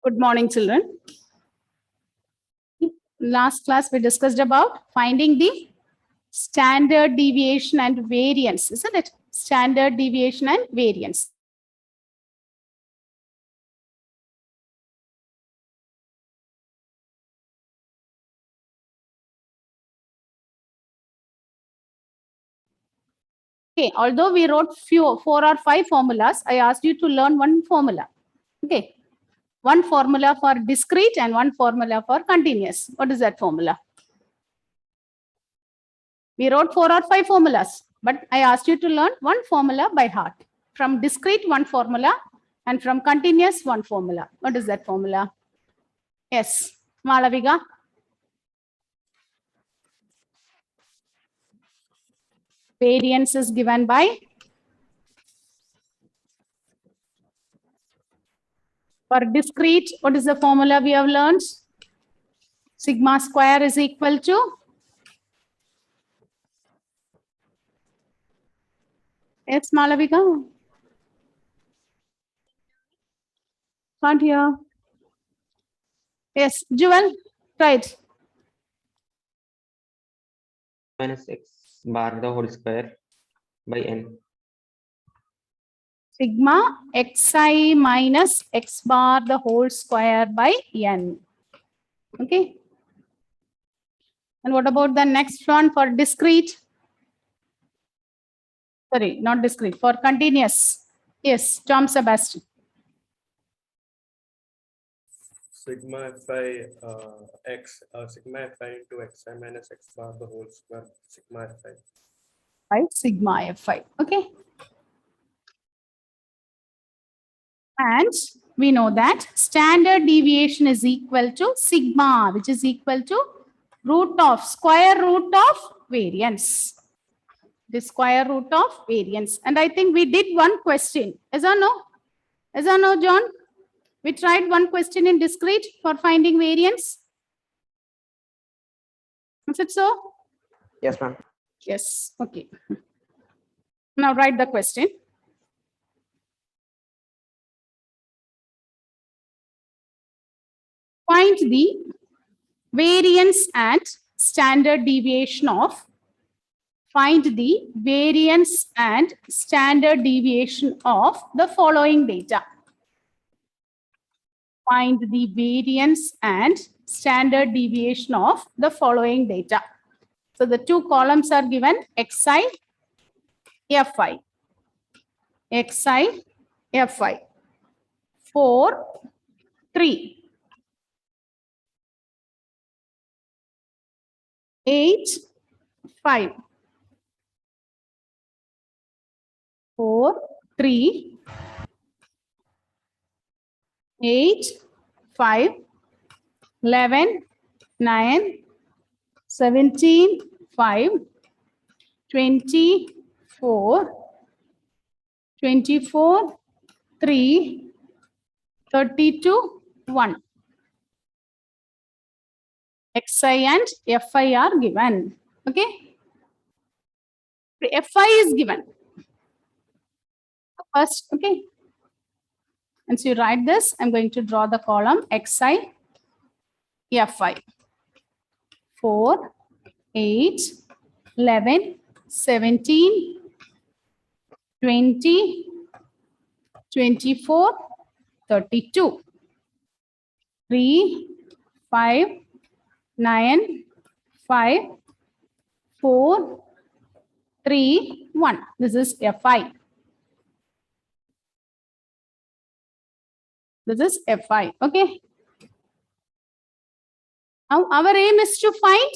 Good morning, children. Last class, we discussed about finding the standard deviation and variance, isn't it? Standard deviation and variance. Okay, although we wrote 4 or 5 formulas, I asked you to learn one formula. Okay, one formula for discrete and one formula for continuous. What is that formula? We wrote 4 or 5 formulas, but I asked you to learn one formula by heart. From discrete, one formula, and from continuous, one formula. What is that formula? Yes, Malaviga. Variance is given by, for discrete, what is the formula we have learned? Sigma square is equal to, yes, Malavika. Can't hear. Yes, Jewel, right. Minus x bar the whole square by n. Sigma xi minus x bar the whole square by n. Okay. And what about the next one for discrete? Sorry, not discrete, for continuous. Yes, Tom Sebastian. Sigma fi x sigma fi into xi minus x bar the whole square sigma fi. Right, sigma fi. Okay. And we know that standard deviation is equal to sigma, which is equal to square root of variance. The square root of variance. And I think we did one question. Yes or no? Yes or no, John? We tried one question in discrete for finding variance. Is it so? Yes, ma'am. Yes. Okay. Now write the question. Find the variance and standard deviation of, find the variance and standard deviation of the following data. Find the variance and standard deviation of the following data. So the two columns are given xi, fi. Xi, fi. 4, 3. 8, 5. 4, 3. 8, 5. 11, 9. 17, 5. 24. 24, 3. 32, 1. Xi and Fi are given. Okay. Fi is given. First, okay. And so you write this, I'm going to draw the column Xi, Fi. 4, 8, 11, 17, 20, 24, 32. 3, 5, 9, 5, 4, 3, 1. This is Fi. This is Fi. Okay. Now our aim is to find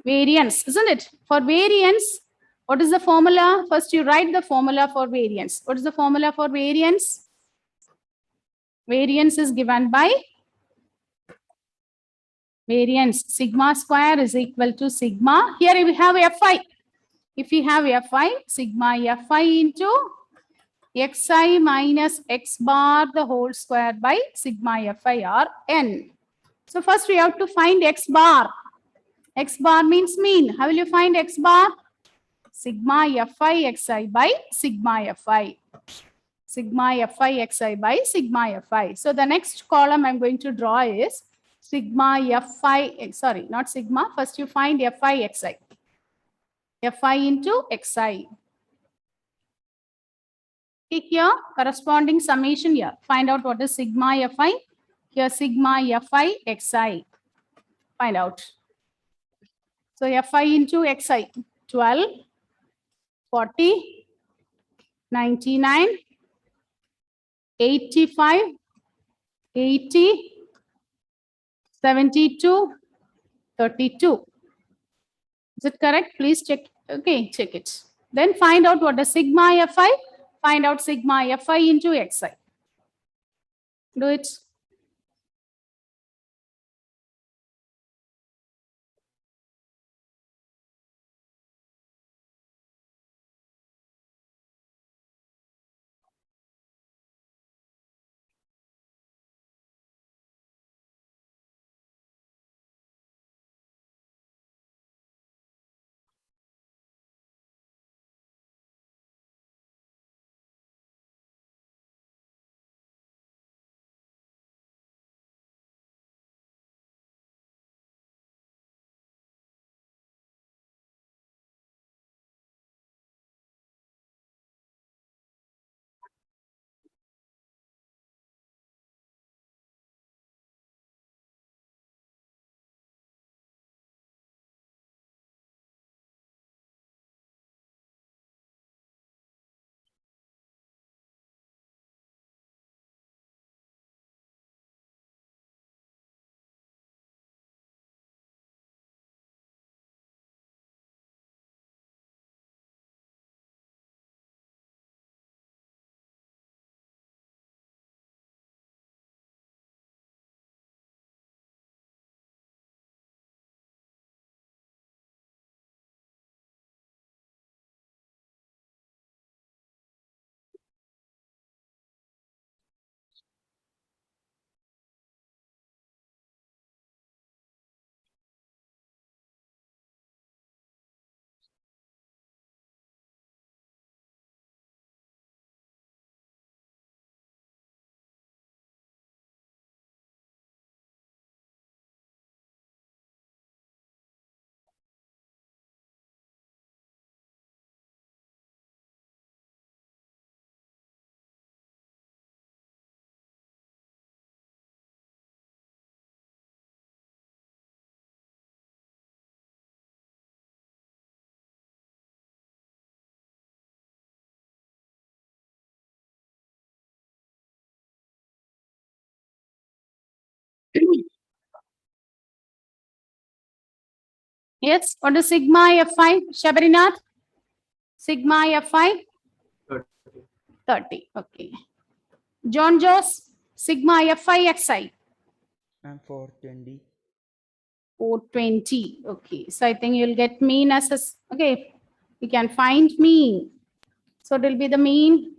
variance, isn't it? For variance, what is the formula? First, you write the formula for variance. What is the formula for variance? Variance is given by variance. Sigma square is equal to sigma. Here we have Fi. If we have Fi, sigma Fi into xi minus x bar the whole square by sigma Fi or n. So first we have to find x bar. X bar means mean. How will you find x bar? Sigma Fi xi by sigma Fi. Sigma Fi Xi by sigma Fi. So the next column I'm going to draw is sigma Fi, sorry, not sigma. First you find Fi Xi. Fi into Xi. Take here corresponding summation here. Find out what is sigma Fi. Here sigma Fi Xi. Find out. So Fi into Xi. 12, 40, 99, 85, 80, 72, 32. Is it correct? Please check. Okay, check it. Then find out what is sigma Fi. Find out sigma Fi into Xi. Do it. Yes, what is sigma Fi? Shabarinath? Sigma Fi? 30. Okay. John Joss, sigma Fi Xi. I'm 420. 420. Okay. So I think you'll get mean as a, okay. You can find mean. So it will be the mean.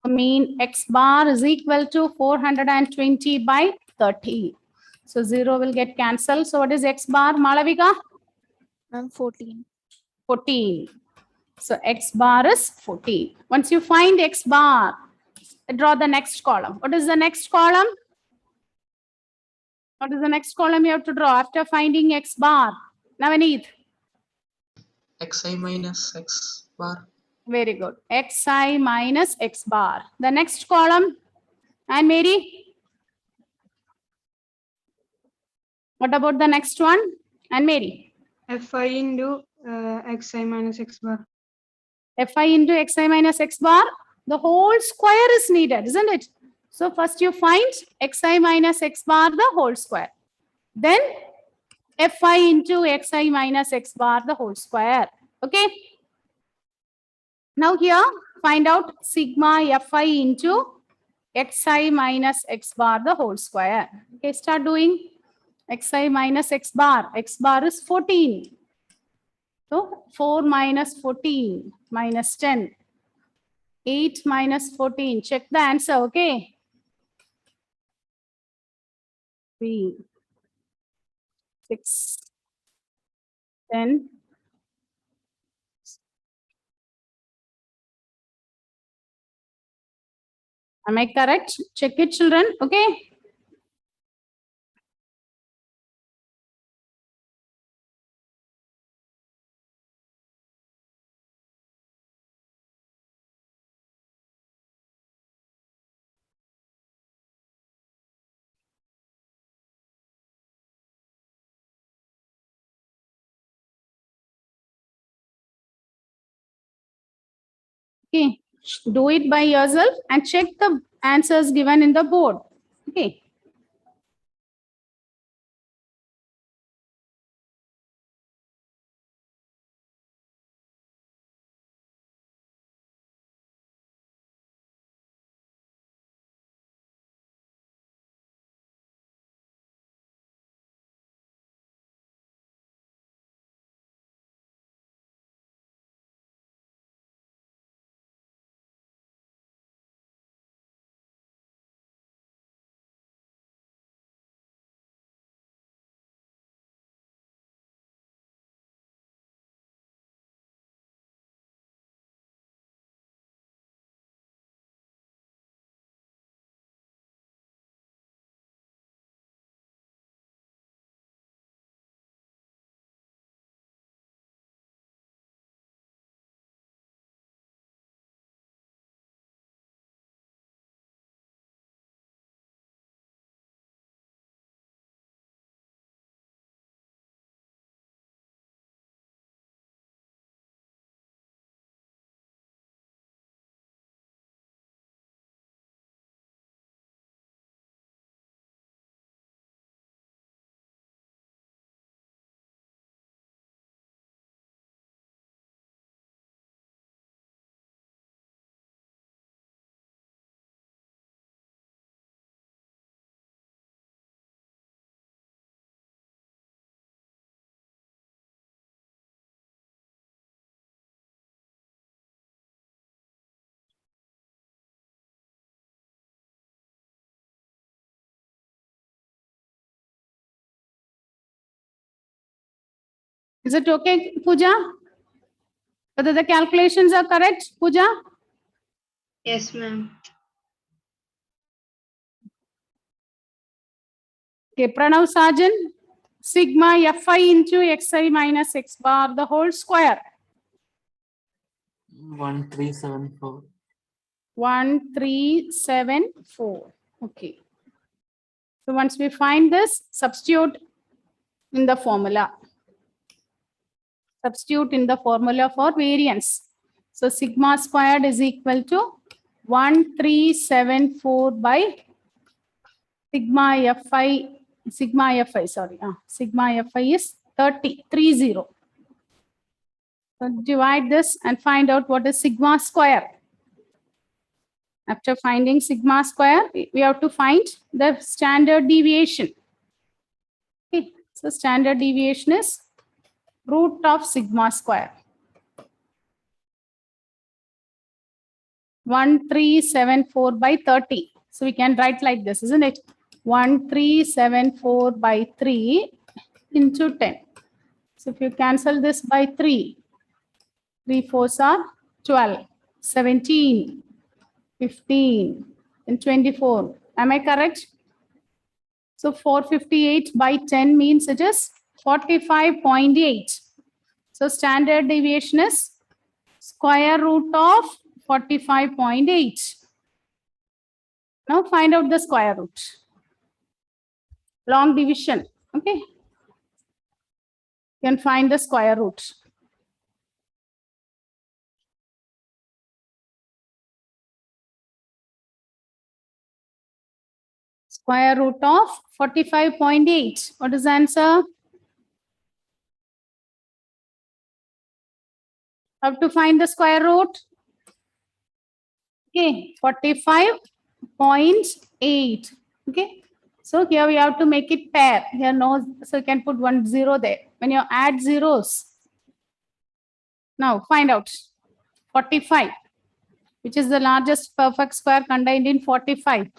The mean X bar is equal to 420 by 30. So 0 will get cancelled. So what is X bar, Malavika? I'm 14. 14. So X bar is 14. Once you find X bar, draw the next column. What is the next column? What is the next column you have to draw after finding X bar? Navaneet. Xi minus X bar. Very good. Xi minus X bar. The next column. And Mary? What about the next one? And Mary? Fi into xi minus x bar. Fi into Xi minus X bar. The whole square is needed, isn't it? So first you find Xi minus X bar, the whole square. Then Fi into Xi minus X bar, the whole square. Okay. Now here, find out sigma Fi into Xi minus X bar, the whole square. Okay, start doing Xi minus X bar. X bar is 14. So 4 minus 14 minus 10. 8 minus 14. Check the answer, okay? 3, 6, 10, Am I correct? Check it, children. Okay. Okay. Do it by yourself and check the answers given in the board. Okay. Is it okay, Pooja? Whether the calculations are correct, Pooja? Yes, ma'am. Okay, Pranav Sajan, sigma fi into xi minus x bar the whole square. 1374. 1374. Okay. So once we find this, substitute in the formula. Substitute in the formula for variance. So sigma squared is equal to 1374 by sigma fi, sigma fi is 30. So divide this and find out what is sigma square. After finding sigma square, we have to find the standard deviation. Okay, so standard deviation is root of sigma square. 1374 by 30. So we can write like this, isn't it? 1374 by 3 into 10. So if you cancel this by 3, 3 4s are 12, 17, 15, and 24. Am I correct? So 458 by 10 means it is 45.8. So standard deviation is square root of 45.8. Now find out the square root. Long division. Okay. You can find the square root. Square root of 45.8. What is the answer? How to find the square root? Okay, 45.8. Okay. So here we have to make it pair. Here no, so you can put 1 0 there. When you add zeros. Now find out 45, which is the largest perfect square contained in 45.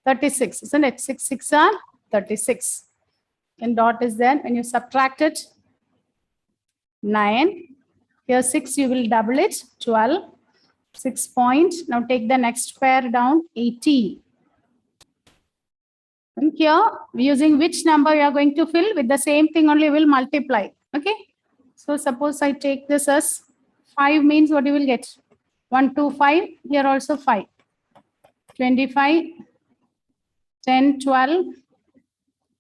36, isn't it? 6 6 are 36. And dot is there. When you subtract it, 9. Here 6, you will double it, 12. 6 point. Now take the next pair down, 18. And here, using which number you are going to fill with the same thing only will multiply. Okay. So suppose I take this as 5 means what you will get? 1, 2, 5. Here also 5. 25, 10, 12,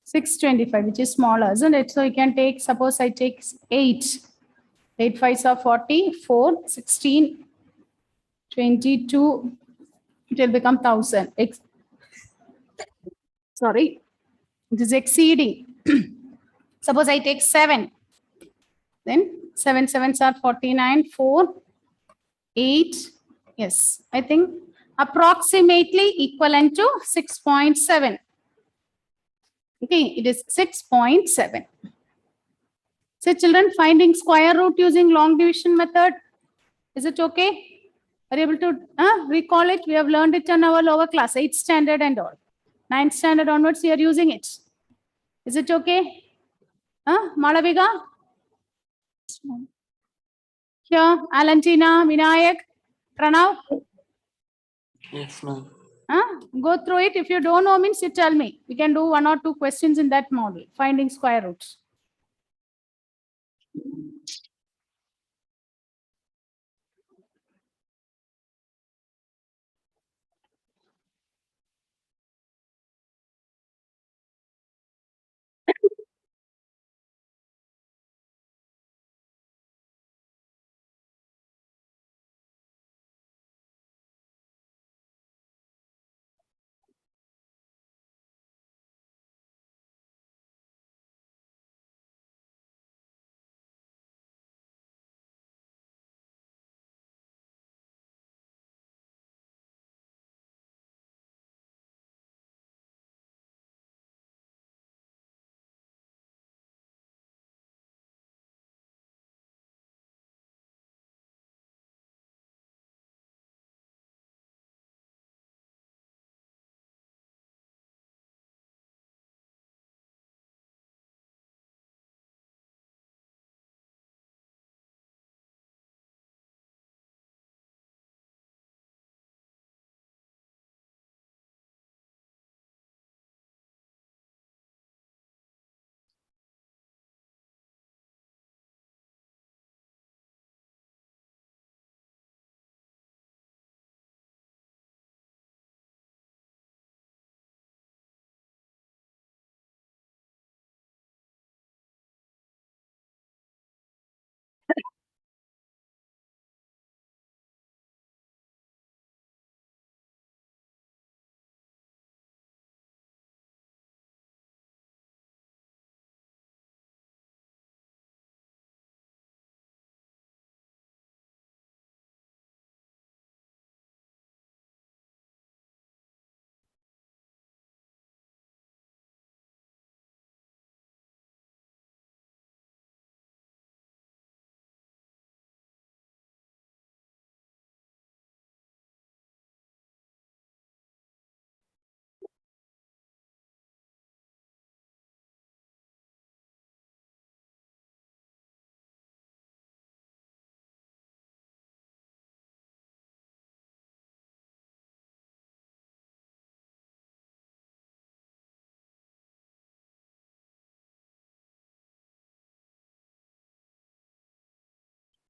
6, 25, which is smaller, isn't it? So you can take, suppose I take 8. 8 5s are 40, 4, 16, 22. It will become 1000. Sorry, it is exceeding. Suppose I take 7. Then 7 7s are 49, 4, 8. Yes, I think approximately equivalent to 6.7. Okay, it is 6.7. So children, finding square root using long division method. Is it okay? Are you able to recall it? We have learned it in our lower class, 8th standard and all. 9th standard onwards, we are using it. Is it okay? Malavika? Here, Alantina, Vinayak, Pranav. Yes, ma'am. Go through it. If you don't know means you tell me. We can do 1 or 2 questions in that model, finding square roots.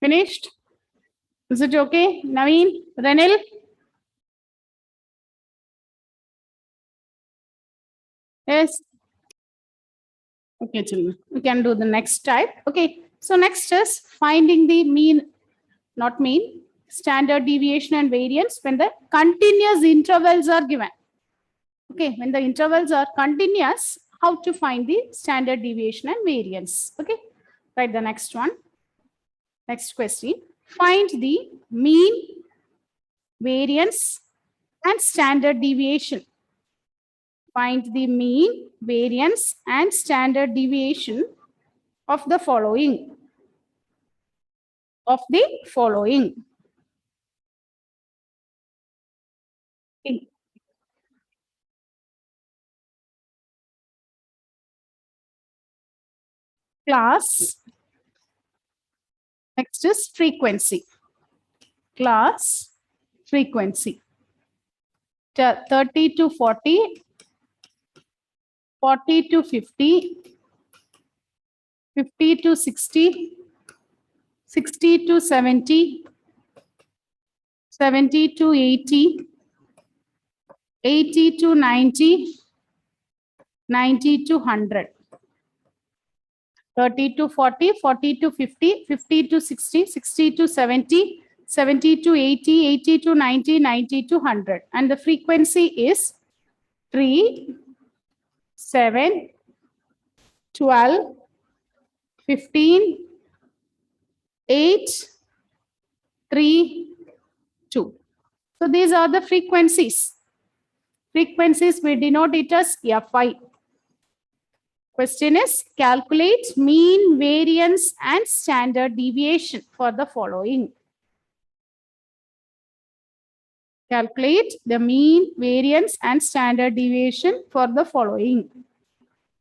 Finished? Is it okay? Naveen, Renil? Yes. Okay, children. We can do the next type. Okay. So next is finding the mean, not mean, standard deviation and variance when the continuous intervals are given. Okay. When the intervals are continuous, how to find the standard deviation and variance. Okay. Write the next one. Next question. Find the mean, variance, and standard deviation. Find the mean, variance, and standard deviation of the following. Okay. Class. Next is frequency. Class, frequency. 30 to 40, 40 to 50, 50 to 60, 60 to 70, 70 to 80, 80 to 90, 90 to 100. 30 to 40, 40 to 50, 50 to 60, 60 to 70, 70 to 80, 80 to 90, 90 to 100. And the frequency is 3, 7, 12, 15, 8, 3, 2. So these are the frequencies. Frequencies we denote it as Fi. Question is calculate mean variance and standard deviation for the following. Calculate the mean variance and standard deviation for the following.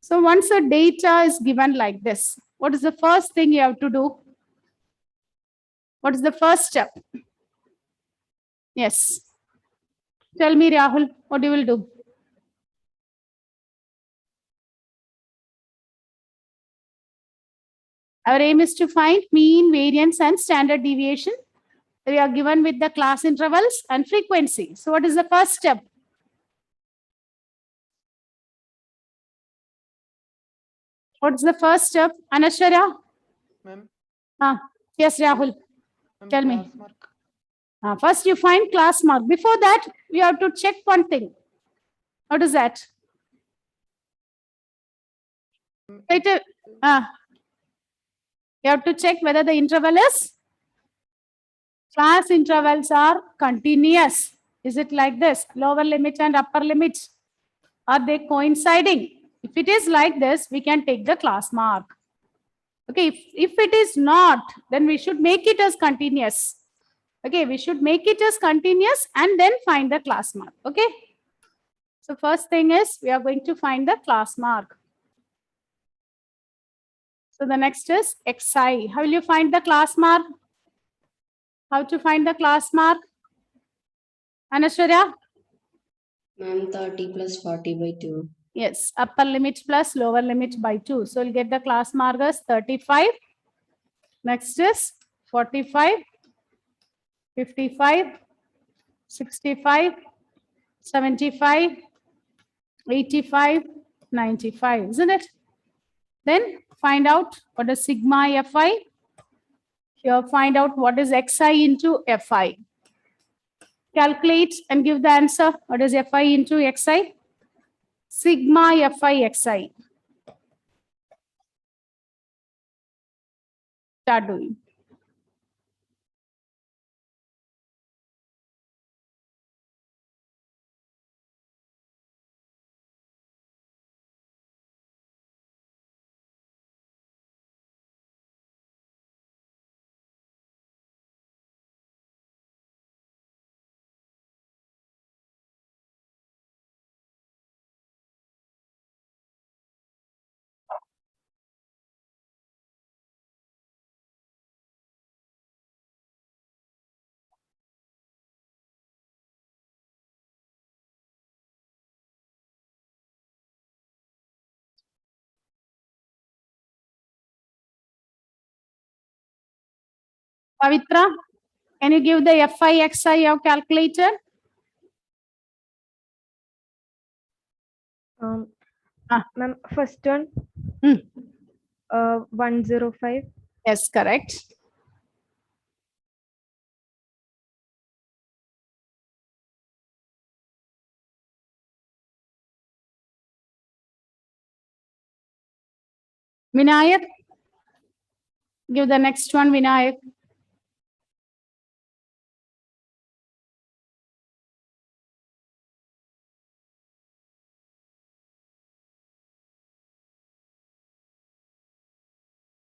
So once the data is given like this, what is the first thing you have to do? What is the first step? Yes. Tell me, Rahul, what you will do? Our aim is to find mean, variance, and standard deviation. We are given with the class intervals and frequency. So what is the first step? What's the first step? Anashwarya? Ma'am. Yes, Rahul. Ma'am, Tell me. class mark. First, you find class mark. Before that, we have to check one thing. What is that? Wait, you have to check whether the interval is class intervals are continuous. Is it like this? Lower limit and upper limit. Are they coinciding? If it is like this, we can take the class mark. Okay, if it is not, then we should make it as continuous. Okay, we should make it as continuous and then find the class mark. Okay. So first thing is we are going to find the class mark. So the next is xi. How will you find the class mark? How to find the class mark? Anashwarya? Ma'am, 30 plus 40 by 2. Yes, upper limit plus lower limit by 2. So we'll get the class mark as 35. Next is 45, 55, 65, 75, 85, 95, isn't it? Then find out what is sigma Fi. Here find out what is xi into Fi. Calculate and give the answer. What is Fi into xi? Sigma Fi xi. Start doing. Pavitra, can you give the Fi xi you have calculated? Ma'am, first one, Hmm. 105. Yes, correct. Vinayak, give the next one, Vinayak.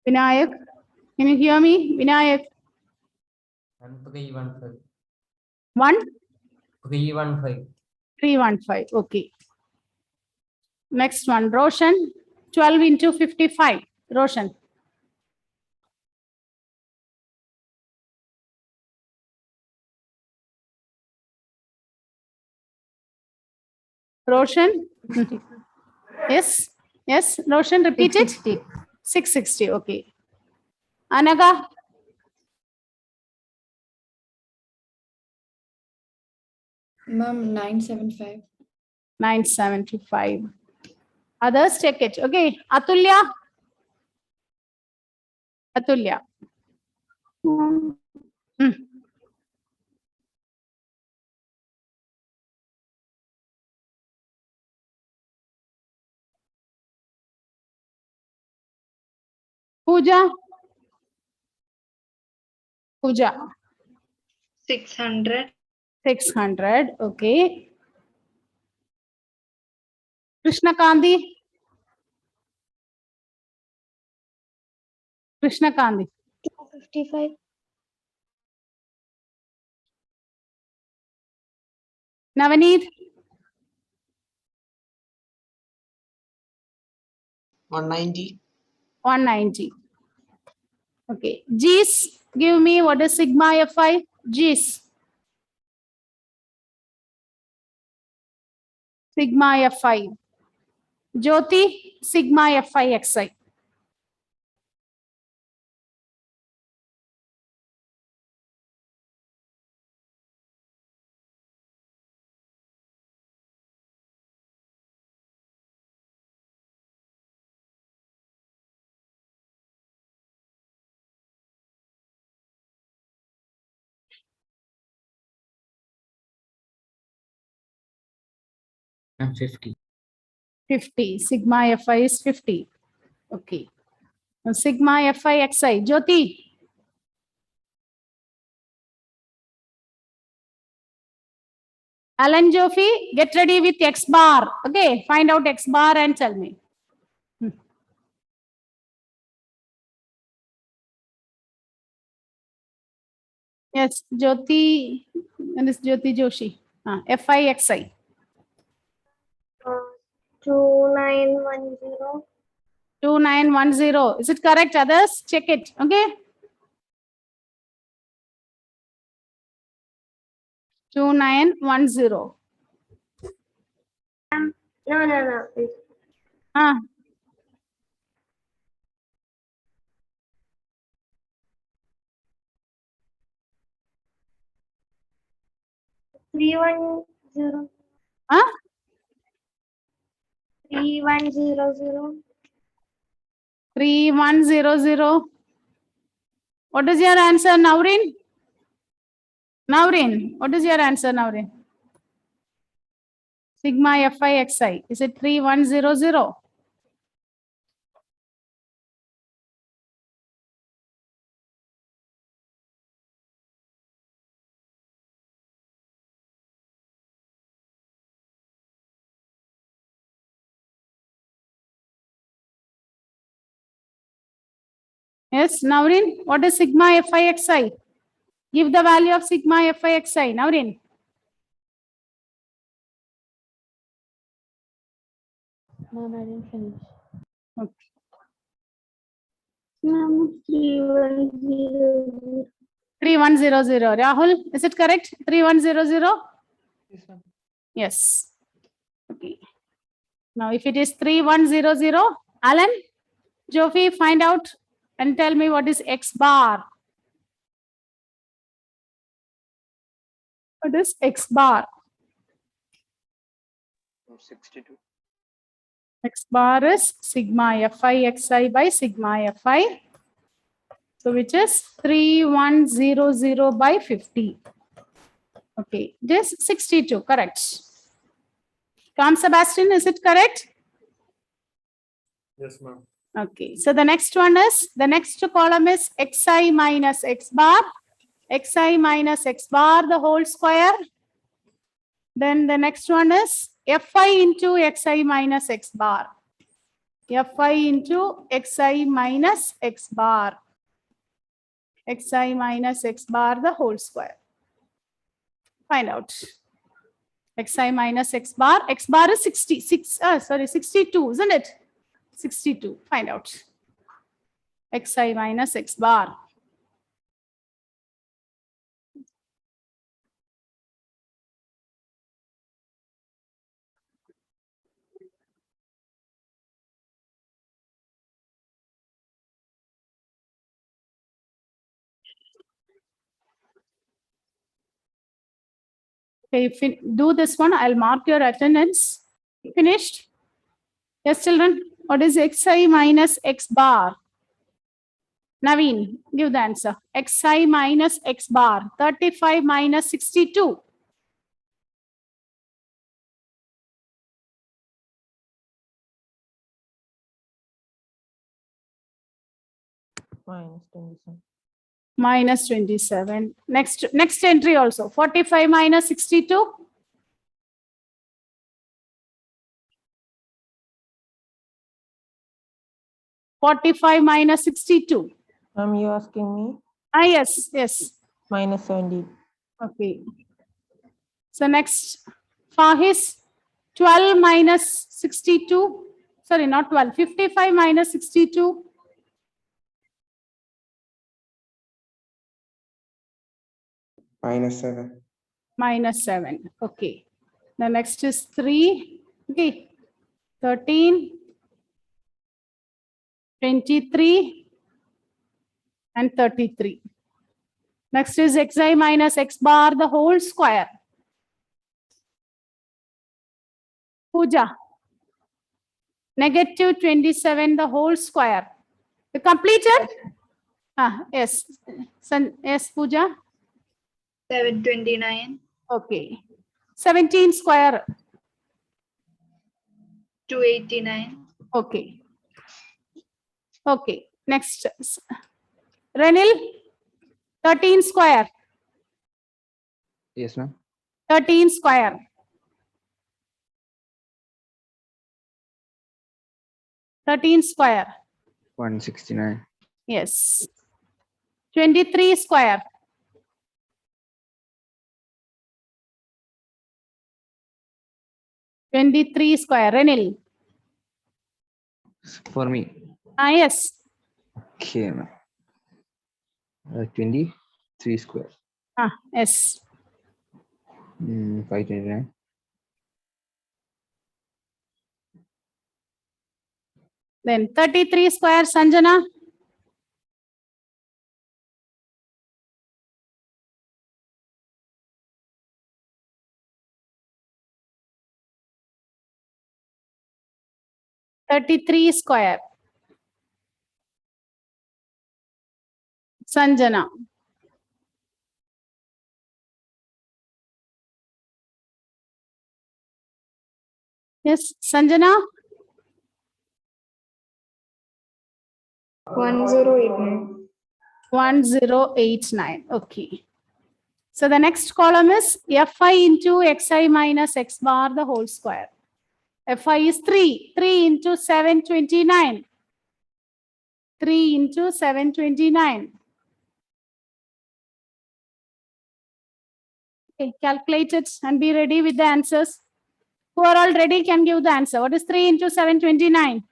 Vinayak, can you hear me? Vinayak, 315. 1, 315. 315. Okay. Next one, Roshan, 12 into 55. Roshan. Roshan? Yes, yes, Roshan, repeat it. 660, okay. Anaga? Ma'am, 975. 975. Others, check it. Okay. Atulya? Atulya. Hmm. Pooja? Pooja. 600. 600. Okay. Krishna Kandi? Krishna Kandi. 255. Navaneet? 190. 190. Okay. G's, give me what is sigma Fi? G's. Sigma Fi. Jyoti, sigma Fi Xi. I'm 50. 50. Sigma Fi is 50. Okay. Now, sigma Fi Xi. Jyoti? Alan Jofi, get ready with X bar. Okay. Find out X bar and tell me. Yes, Jyoti, and it's Jyoti Joshi. Fi Xi. 2910. 2910. Is it correct? Others, check it. Okay. 2910. No. Ah, 3100. ah, 3100. 3100. What is your answer, Naurin? Naurin, what is your answer, Naurin? Sigma Fi Xi. Is it 3100? Yes, Naurin, what is sigma Fi Xi? Give the value of sigma Fi Xi. Naurin. Ma'am, I didn't finish. Okay. 3100. 3100. Rahul, is it correct? 3100? Yes, ma'am. Yes. Okay. Now, if it is 3100, Alan, Jofi, find out and tell me what is X bar. What is X bar? 62. X bar is sigma Fi Xi by sigma Fi. So, which is 3100 by 50. Okay, this 62, correct. Tom Sebastian, is it correct? Yes, ma'am. Okay, so the next one is, the next column is Xi minus X bar, Xi minus X bar, the whole square. Then the next one is Fi into Xi minus X bar. Fi into Xi minus X bar. Xi minus X bar, the whole square. Find out. Xi minus X bar. X bar is 62, isn't it? 62. Find out. Xi minus X bar. Okay, do this one. I'll mark your attendance. Finished? Yes, children. What is xi minus x bar? Naveen, give the answer. Xi minus x bar. 35 minus 62. -27. Minus 27. Next entry also. 45 minus 62. -45 minus 62. You asking me? Ah, yes, yes. -70. Okay. So next, Fahis, 12 minus 62. Sorry, not 12. 55 minus 62. -7. Minus 7. Okay. The next is 3. Okay. 13, 23, and 33. Next is xi minus x bar, the whole square. Pooja. Negative 27, the whole square. You completed? Ah, yes. Yes, Pooja. 729, Okay. 17 square. 289, Okay. Okay. Next. Renil. 13 square. Yes, ma'am. 13 square. 13 square. 169. Yes. 23 square. 23 square. Renil. For me. Ah, yes. Okay, ma'am. 23 square. Ah, yes. 529. Then 33 square, Sanjana. $33 square. Sanjana. Yes, Sanjana. 1089. 1089. Okay. So the next column is Fi into xi minus x bar, the whole square. Fi is 3. 3 into 729. 3 into 729. Okay, calculate it and be ready with the answers. Who are all ready can give the answer. What is 3 into 729?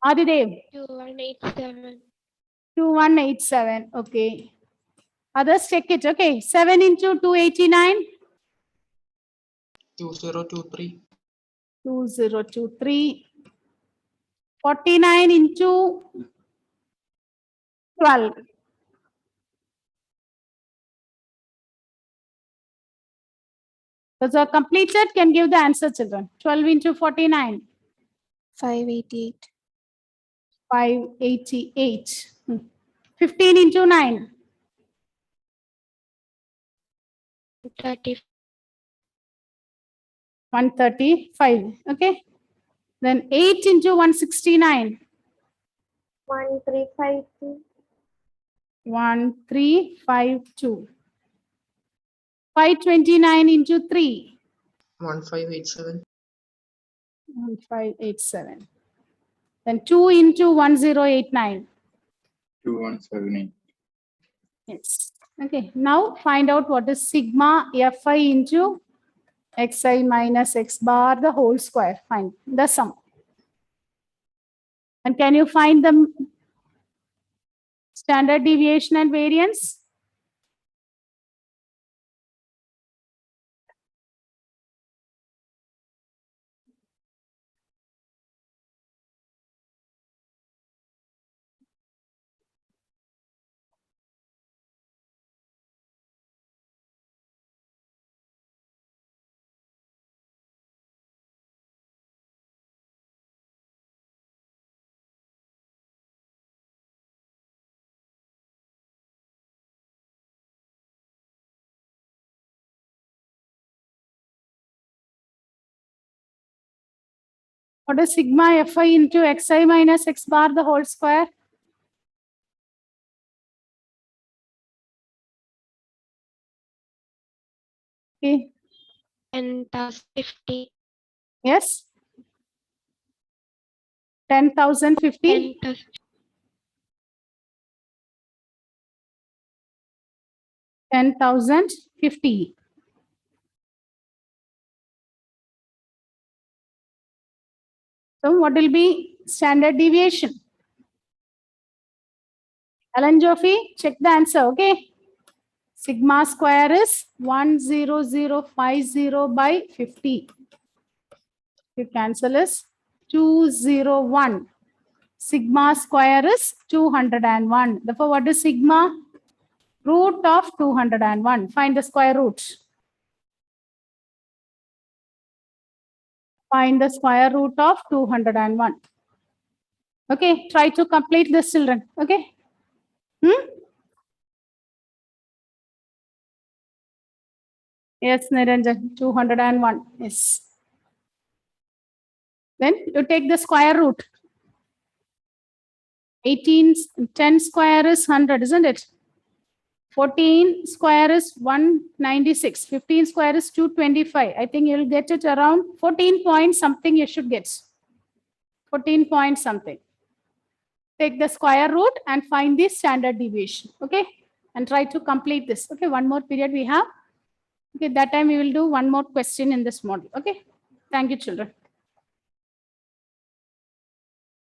Adidev. 2187. 2187. Okay. Others check it. Okay. 7 into 289. 2023. 2023. 49 into 12. Those are completed. Can give the answer, children. 12 into 49. 588. 588. 15 into 9. 30. 135. Okay. Then 8 into 169. 1352. 1352. 529 into 3. 1587. 1587. Then 2 into 1089. 2178. Yes. Okay. Now find out what is sigma Fi into xi minus x bar, the whole square. Find the sum. And can you find the standard deviation and variance? What is sigma fi into xi minus x bar the whole square? Okay. 10,050. Yes. 10,050. 10,000. 10,050. So what will be standard deviation? Alan Joffe, check the answer, okay? Sigma square is 10050 by 50. You cancel is 201. Sigma square is 201. Therefore, what is sigma? Root of 201. Find the square root. Find the square root of 201. Okay, try to complete this, children. Okay. Yes, Niranjan, 201. Yes. Then you take the square root. 10 square is 100, isn't it? 14 square is 196. 15 square is 225. I think you'll get it around 14 point something you should get. 14 point something. Take the square root and find the standard deviation. Okay. And try to complete this. Okay. One more period we have. Okay. That time we will do one more question in this model. Okay. Thank you, children.